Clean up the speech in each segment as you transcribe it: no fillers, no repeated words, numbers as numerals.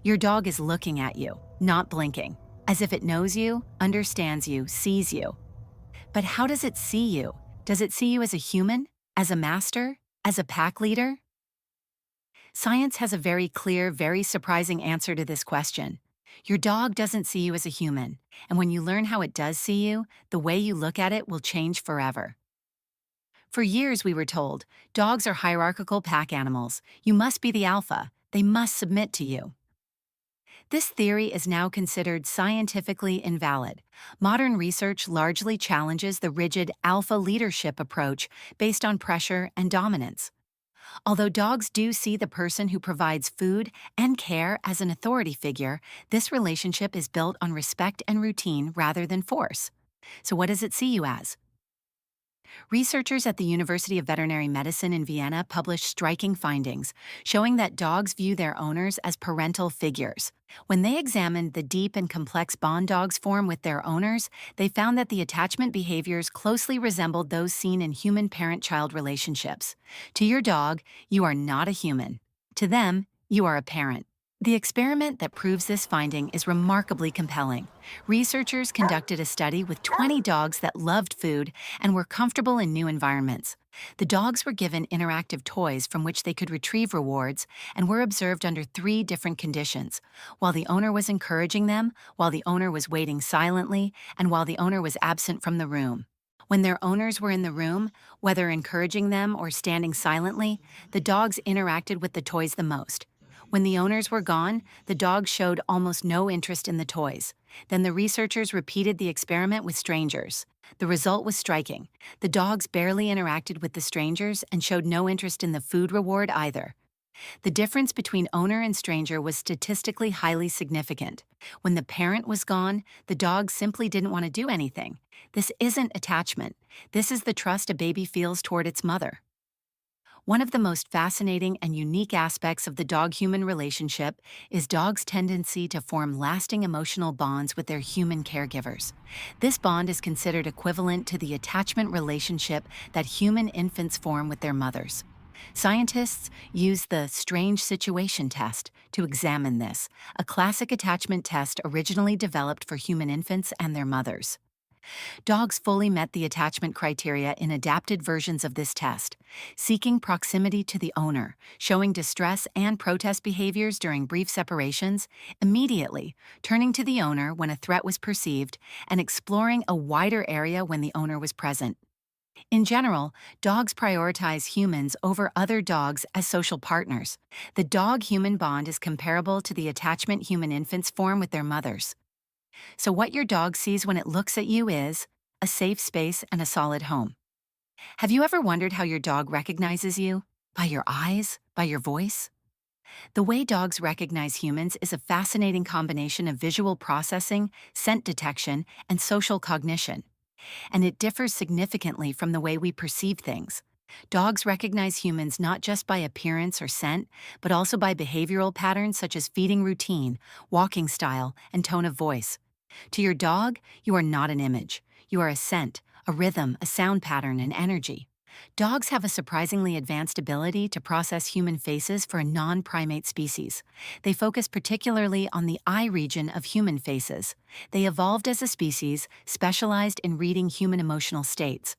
Your dog is looking at you, not blinking, as if it knows you, understands you, sees you. But how does it see you? Does it see you as a human? As a master? As a pack leader? Science has a very clear, very surprising answer to this question. Your dog doesn't see you as a human, and when you learn how it does see you, the way you look at it will change forever. For years we were told, dogs are hierarchical pack animals. You must be the alpha. They must submit to you. This theory is now considered scientifically invalid. Modern research largely challenges the rigid alpha leadership approach based on pressure and dominance. Although dogs do see the person who provides food and care as an authority figure, this relationship is built on respect and routine rather than force. So what does it see you as? Researchers at the University of Veterinary Medicine in Vienna published striking findings, showing that dogs view their owners as parental figures. When they examined the deep and complex bond dogs form with their owners, they found that the attachment behaviors closely resembled those seen in human parent-child relationships. To your dog, you are not a human. To them, you are a parent. The experiment that proves this finding is remarkably compelling. Researchers conducted a study with 20 dogs that loved food and were comfortable in new environments. The dogs were given interactive toys from which they could retrieve rewards and were observed under 3 different conditions: while the owner was encouraging them, while the owner was waiting silently, and while the owner was absent from the room. When their owners were in the room, whether encouraging them or standing silently, the dogs interacted with the toys the most. When the owners were gone, the dogs showed almost no interest in the toys. Then the researchers repeated the experiment with strangers. The result was striking. The dogs barely interacted with the strangers and showed no interest in the food reward either. The difference between owner and stranger was statistically highly significant. When the parent was gone, the dog simply didn't want to do anything. This isn't attachment. This is the trust a baby feels toward its mother. One of the most fascinating and unique aspects of the dog-human relationship is dogs' tendency to form lasting emotional bonds with their human caregivers. This bond is considered equivalent to the attachment relationship that human infants form with their mothers. Scientists use the strange situation test to examine this, a classic attachment test originally developed for human infants and their mothers. Dogs fully met the attachment criteria in adapted versions of this test, seeking proximity to the owner, showing distress and protest behaviors during brief separations, immediately turning to the owner when a threat was perceived, and exploring a wider area when the owner was present. In general, dogs prioritize humans over other dogs as social partners. The dog-human bond is comparable to the attachment human infants form with their mothers. So what your dog sees when it looks at you is a safe space and a solid home. Have you ever wondered how your dog recognizes you? By your eyes? By your voice? The way dogs recognize humans is a fascinating combination of visual processing, scent detection, and social cognition. And it differs significantly from the way we perceive things. Dogs recognize humans not just by appearance or scent, but also by behavioral patterns such as feeding routine, walking style, and tone of voice. To your dog, you are not an image. You are a scent, a rhythm, a sound pattern, and energy. Dogs have a surprisingly advanced ability to process human faces for a non-primate species. They focus particularly on the eye region of human faces. They evolved as a species specialized in reading human emotional states.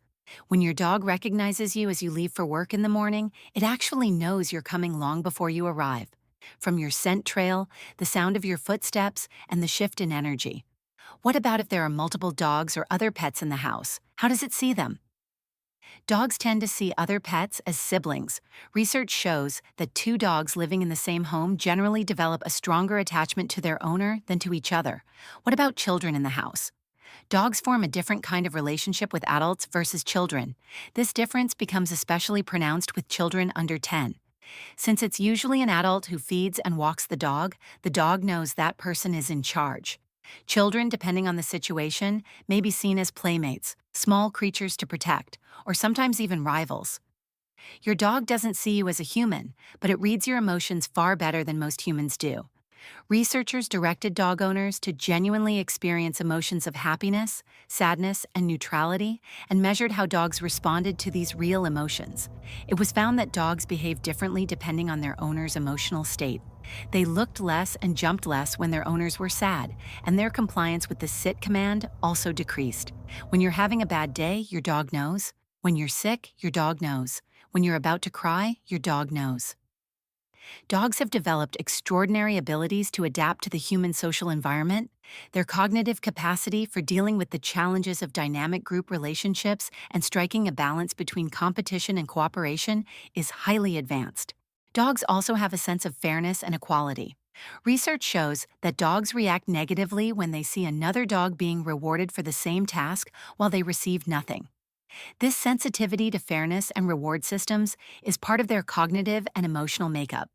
When your dog recognizes you as you leave for work in the morning, it actually knows you're coming long before you arrive. From your scent trail, the sound of your footsteps, and the shift in energy. What about if there are multiple dogs or other pets in the house? How does it see them? Dogs tend to see other pets as siblings. Research shows that 2 dogs living in the same home generally develop a stronger attachment to their owner than to each other. What about children in the house? Dogs form a different kind of relationship with adults versus children. This difference becomes especially pronounced with children under 10. Since it's usually an adult who feeds and walks the dog knows that person is in charge. Children, depending on the situation, may be seen as playmates, small creatures to protect, or sometimes even rivals. Your dog doesn't see you as a human, but it reads your emotions far better than most humans do. Researchers directed dog owners to genuinely experience emotions of happiness, sadness, and neutrality, and measured how dogs responded to these real emotions. It was found that dogs behaved differently depending on their owner's emotional state. They looked less and jumped less when their owners were sad, and their compliance with the sit command also decreased. When you're having a bad day, your dog knows. When you're sick, your dog knows. When you're about to cry, your dog knows. Dogs have developed extraordinary abilities to adapt to the human social environment. Their cognitive capacity for dealing with the challenges of dynamic group relationships and striking a balance between competition and cooperation is highly advanced. Dogs also have a sense of fairness and equality. Research shows that dogs react negatively when they see another dog being rewarded for the same task while they receive nothing. This sensitivity to fairness and reward systems is part of their cognitive and emotional makeup.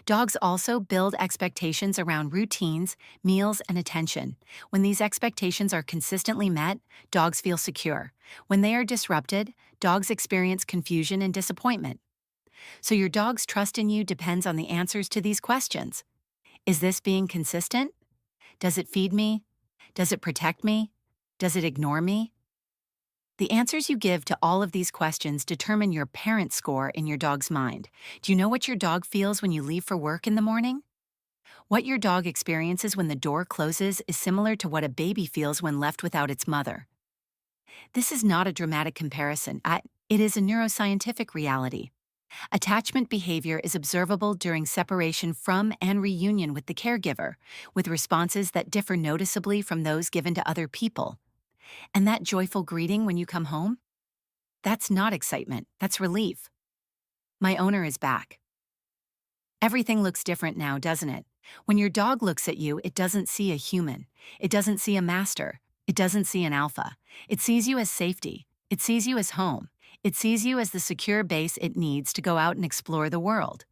Dogs also build expectations around routines, meals, and attention. When these expectations are consistently met, dogs feel secure. When they are disrupted, dogs experience confusion and disappointment. So your dog's trust in you depends on the answers to these questions. Is this being consistent? Does it feed me? Does it protect me? Does it ignore me? The answers you give to all of these questions determine your parent score in your dog's mind. Do you know what your dog feels when you leave for work in the morning? What your dog experiences when the door closes is similar to what a baby feels when left without its mother. This is not a dramatic comparison. It is a neuroscientific reality. Attachment behavior is observable during separation from and reunion with the caregiver, with responses that differ noticeably from those given to other people. And that joyful greeting when you come home? That's not excitement, that's relief. My owner is back. Everything looks different now, doesn't it? When your dog looks at you, it doesn't see a human. It doesn't see a master. It doesn't see an alpha. It sees you as safety. It sees you as home. It sees you as the secure base it needs to go out and explore the world.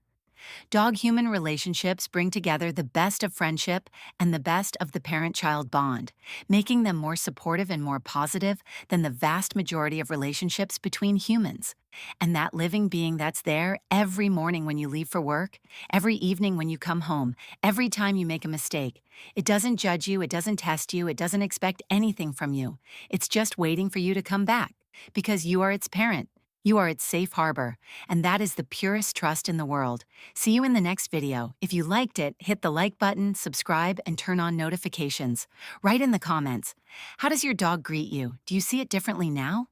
Dog-human relationships bring together the best of friendship and the best of the parent-child bond, making them more supportive and more positive than the vast majority of relationships between humans. And that living being that's there every morning when you leave for work, every evening when you come home, every time you make a mistake. It doesn't judge you, it doesn't test you, it doesn't expect anything from you. It's just waiting for you to come back, because you are its parent. You are its safe harbor, and that is the purest trust in the world. See you in the next video. If you liked it, hit the like button, subscribe, and turn on notifications. Write in the comments. How does your dog greet you? Do you see it differently now?